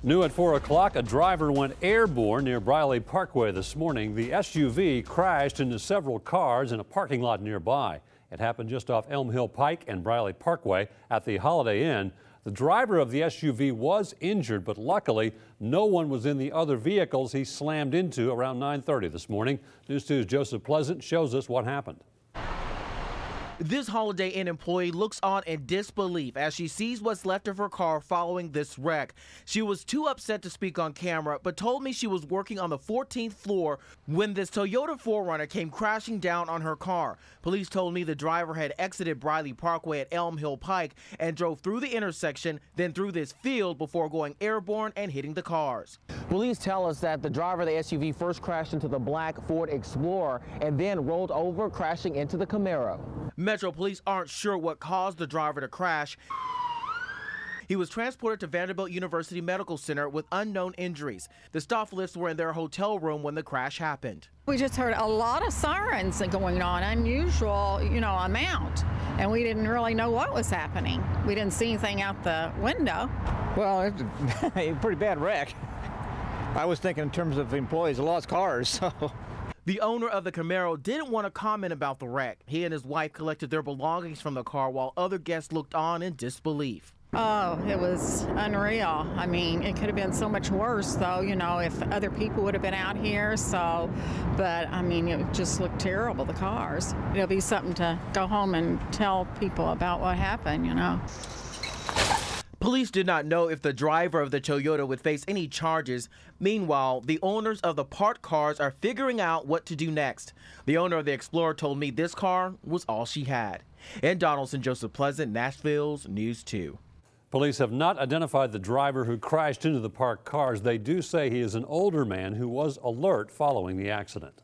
New at 4 o'clock, a driver went airborne near Briley Parkway this morning. The SUV crashed into several cars in a parking lot nearby. It happened just off Elm Hill Pike and Briley Parkway at the Holiday Inn. The driver of the SUV was injured, but luckily no one was in the other vehicles he slammed into around 9:30 this morning. News 2's Joseph Pleasant shows us what happened. This Holiday Inn employee looks on in disbelief as she sees what's left of her car following this wreck. She was too upset to speak on camera, but told me she was working on the 14th floor when this Toyota 4Runner came crashing down on her car. Police told me the driver had exited Briley Parkway at Elm Hill Pike and drove through the intersection, then through this field before going airborne and hitting the cars. Police tell us that the driver of the SUV first crashed into the black Ford Explorer and then rolled over, crashing into the Camaro. Metro Police aren't sure what caused the driver to crash. He was transported to Vanderbilt University Medical Center with unknown injuries. The staff lifts were in their hotel room when the crash happened. We just heard a lot of sirens going on, unusual, amount, and we didn't really know what was happening. We didn't see anything out the window. Well, it's a pretty bad wreck. I was thinking in terms of employees, lost cars, so. The owner of the Camaro didn't want to comment about the wreck. He and his wife collected their belongings from the car while other guests looked on in disbelief. Oh, it was unreal. I mean, it could have been so much worse, though, if other people would have been out here. But I mean, it just looked terrible, the cars. It'll be something to go home and tell people about what happened, Police did not know if the driver of the Toyota would face any charges. Meanwhile, the owners of the parked cars are figuring out what to do next. The owner of the Explorer told me this car was all she had. In Donaldson, Joseph Pleasant, Nashville's News 2. Police have not identified the driver who crashed into the parked cars. They do say he is an older man who was alert following the accident.